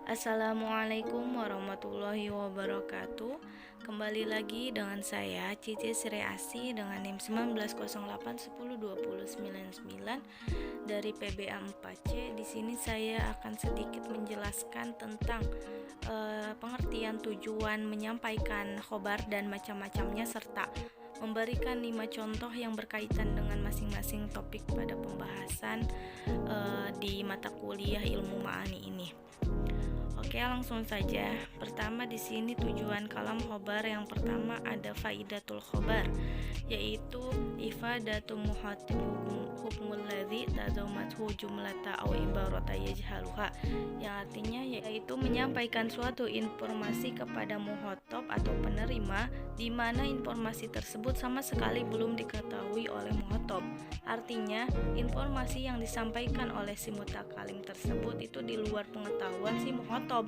Assalamualaikum warahmatullahi wabarakatuh. Kembali lagi dengan saya Cici Sri Asi dengan NIM 1908102099 dari PBA 4C. Di sini saya akan sedikit menjelaskan tentang pengertian tujuan menyampaikan khobar dan macam-macamnya, serta memberikan 5 contoh yang berkaitan dengan masing-masing topik pada pembahasan di mata kuliah ilmu ma'ani ini. Oke, langsung saja. Pertama di sini tujuan kalam khobar. Yang pertama ada faidatul khobar, yaitu ifadatu muhatib hukmul ladzi tadamathu jumlata aw ibarata yajhaluha, yang artinya yaitu menyampaikan suatu informasi kepada muhotob atau penerima di mana informasi tersebut sama sekali belum diketahui oleh muhotob. Artinya informasi yang disampaikan oleh si mutakalim tersebut itu di luar pengetahuan si muhotob.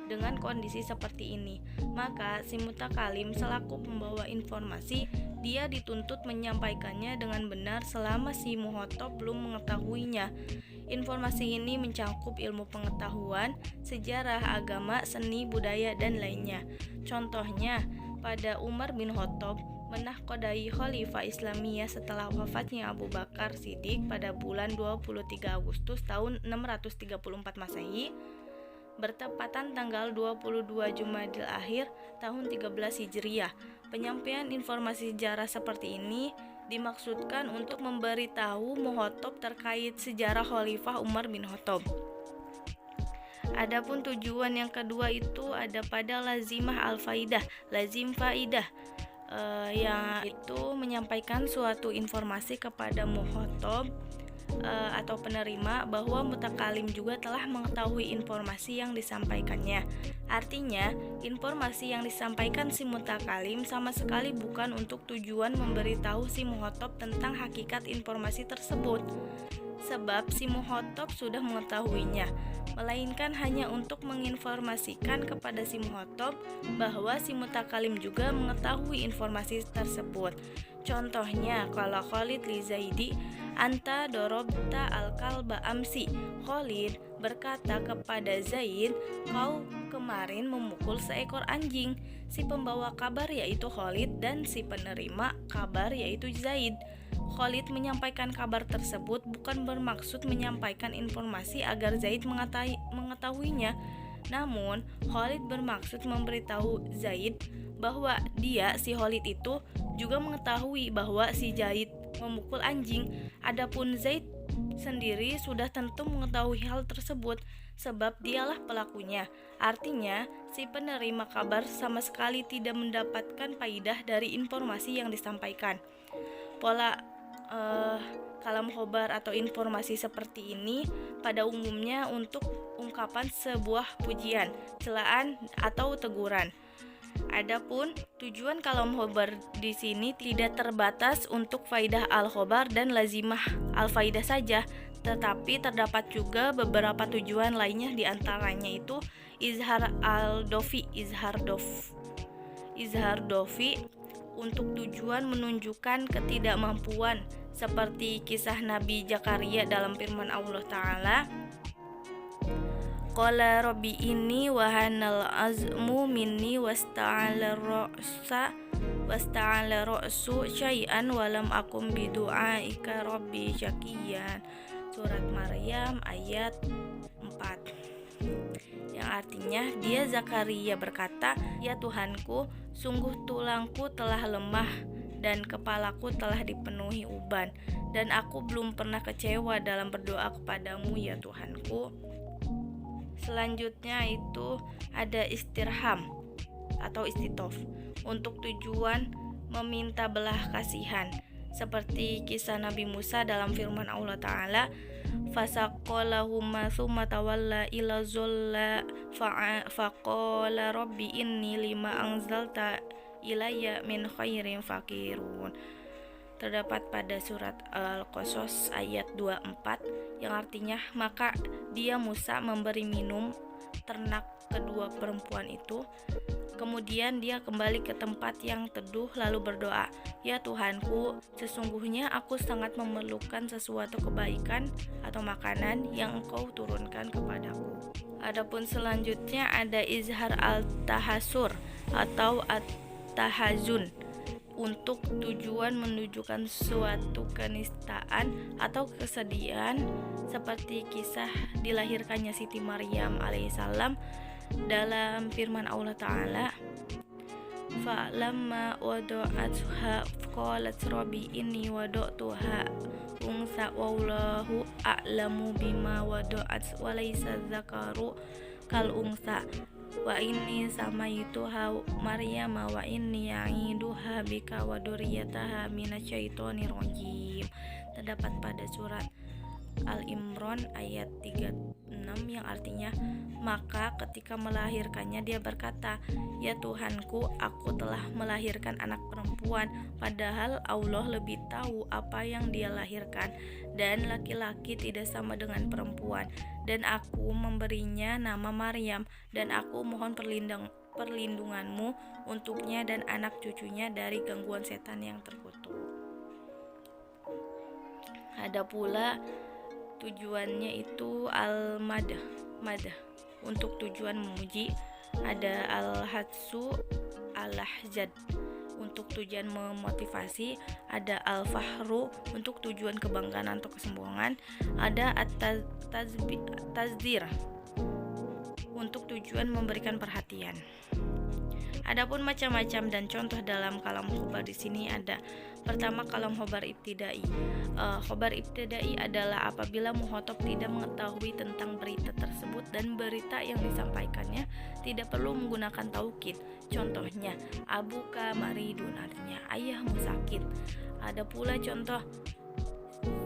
Dengan kondisi seperti ini, maka si mutakalim selaku pembawa informasi, dia dituntut menyampaikannya dengan benar selama si muhotob belum mengetahuinya. Informasi ini mencakup ilmu pengetahuan, sejarah, agama, seni, budaya, dan lainnya. Contohnya, pada Umar bin Khattab menahkodai Khalifah Islamiyah setelah wafatnya Abu Bakar Siddiq pada bulan 23 Agustus tahun 634 Masehi, bertepatan tanggal 22 Jumadil Akhir tahun 13 Hijriah. Penyampaian informasi sejarah seperti ini dimaksudkan untuk memberitahu muhotob terkait sejarah Khalifah Umar bin Khattab. Adapun tujuan yang kedua itu ada pada lazimah al-faidah, lazim faidah, yang itu menyampaikan suatu informasi kepada muhotob atau penerima bahwa mutakalim juga telah mengetahui informasi yang disampaikannya. Artinya, informasi yang disampaikan si mutakalim sama sekali bukan untuk tujuan memberitahu si muhotob tentang hakikat informasi tersebut, sebab si muhotob sudah mengetahuinya, melainkan hanya untuk menginformasikan kepada si muhotob bahwa si mutakalim juga mengetahui informasi tersebut. Contohnya, kalau Khalid li Zaidi anta dorobta al-kalba amsi, Khalid berkata kepada Zaid, kau kemarin memukul seekor anjing. Si pembawa kabar yaitu Khalid dan si penerima kabar yaitu Zaid. Khalid menyampaikan kabar tersebut bukan bermaksud menyampaikan informasi agar Zaid mengetahuinya, namun Khalid bermaksud memberitahu Zaid bahwa si Khalid itu juga mengetahui bahwa si Zaid memukul anjing. Adapun Zaid sendiri sudah tentu mengetahui hal tersebut sebab dialah pelakunya. Artinya, si penerima kabar sama sekali tidak mendapatkan faidah dari informasi yang disampaikan. Pola kalam khobar atau informasi seperti ini pada umumnya untuk ungkapan sebuah pujian, celaan, atau teguran. Adapun tujuan kalam khobar di sini tidak terbatas untuk faidah al-khobar dan lazimah al-faidah saja, tetapi terdapat juga beberapa tujuan lainnya, diantaranya itu izhar al-dofi, izhar dofi untuk tujuan menunjukkan ketidakmampuan, seperti kisah Nabi Zakaria dalam firman Allah Ta'ala, qala rabbi inni wahanal azmu minni wasta'ala ra'su syai'an walam akum bidu'aika rabbi syakiyan. Surat Maryam ayat 4, yang artinya dia Zakaria berkata, ya Tuhanku, sungguh tulangku telah lemah dan kepalaku telah dipenuhi uban, dan aku belum pernah kecewa dalam berdoa kepadamu ya Tuhanku. Selanjutnya itu ada istirham atau istitof untuk tujuan meminta belah kasihan, seperti kisah Nabi Musa dalam firman Allah Ta'ala, fasaqalahuma tsumma tawalla ila zolla faqala rabbi inni lima anzalta ilayya min khairin fakirun. Terdapat pada surat Al-Qasas ayat 24, yang artinya maka dia Musa memberi minum ternak kedua perempuan itu. Kemudian dia kembali ke tempat yang teduh lalu berdoa, ya Tuhanku, sesungguhnya aku sangat memerlukan sesuatu kebaikan atau makanan yang Engkau turunkan kepadaku. Adapun selanjutnya ada izhar al-tahasur atau at-tahazun untuk tujuan menunjukkan suatu kenistaan atau kesedihan, seperti kisah dilahirkannya Siti Maryam alaihissalam dalam firman Allah Ta'ala, fa'lamma wada'atha qalat rabbi inni wada'tuha unsa wallahu a'lamu bima wada'at wa laysa dzakaru kal unsa wa inni samaituha Maryama wa inni ya'iduha bika wa dzurriyyataha minasyaitonir rajim. Terdapat pada surat Al-Imran ayat 36 yang artinya, maka ketika melahirkannya dia berkata, ya Tuhanku, aku telah melahirkan anak perempuan, padahal Allah lebih tahu apa yang dia lahirkan, dan laki-laki tidak sama dengan perempuan, dan aku memberinya nama Maryam, dan aku mohon perlindunganmu untuknya dan anak cucunya dari gangguan setan yang terkutuk. Ada pula tujuannya itu al-madah untuk tujuan memuji, ada al-hadsu al-ahjad untuk tujuan memotivasi, ada al-fahru untuk tujuan kebanggaan atau kesombongan, ada at-tazdir untuk tujuan memberikan perhatian. Adapun macam-macam dan contoh dalam kalam khobar di sini ada. Pertama, kalam khobar ibtidai. Khobar ibtidai adalah apabila mukhatab tidak mengetahui tentang berita tersebut dan berita yang disampaikannya tidak perlu menggunakan taukid. Contohnya, abuka maridun, artinya ayahmu sakit. Ada pula contoh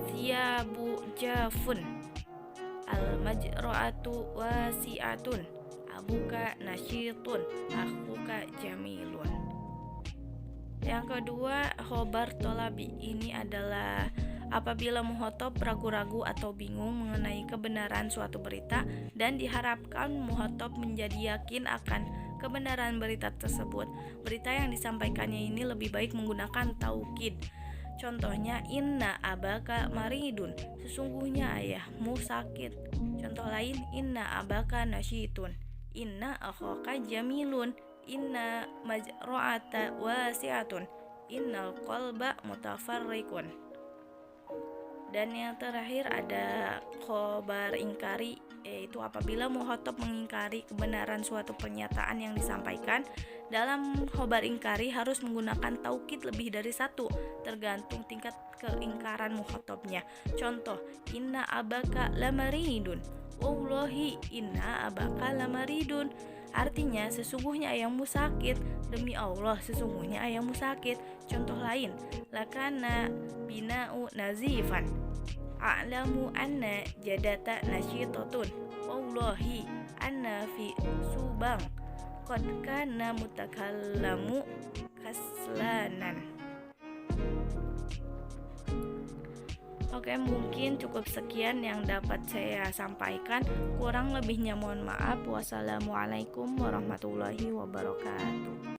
siyabu jafun, al-majra'atu wasi'atun, abuka nasyitun, akhuka jamilun. Yang kedua, khobar tolabi. Ini adalah apabila mukhatab ragu-ragu atau bingung mengenai kebenaran suatu berita dan diharapkan mukhatab menjadi yakin akan kebenaran berita tersebut. Berita yang disampaikannya ini lebih baik menggunakan taukid. Contohnya, inna abaka maridun, sesungguhnya ayahmu sakit. Contoh lain, inna abaka nasyitun, inna akhaka jamilun, inna majra'ata wasi'atun, innal qalba mutafarriqun. Dan yang terakhir ada khobar ingkari, yaitu apabila mukhatab mengingkari kebenaran suatu pernyataan yang disampaikan. Dalam khobar ingkari harus menggunakan taukid lebih dari satu, tergantung tingkat keingkaran mukhatabnya. Contoh, inna abaka lamaridun, wallahi inna abaka lamaridun, artinya sesungguhnya ayahmu sakit, demi Allah sesungguhnya ayahmu sakit. Contoh lain, lakana bina'u nazifan, a'lamu anna jadata nasyitatun, wallahi anna fi subang qad kana mutakallamu kaslanan. Oke, mungkin cukup sekian yang dapat saya sampaikan. Kurang lebihnya mohon maaf. Wassalamualaikum warahmatullahi wabarakatuh.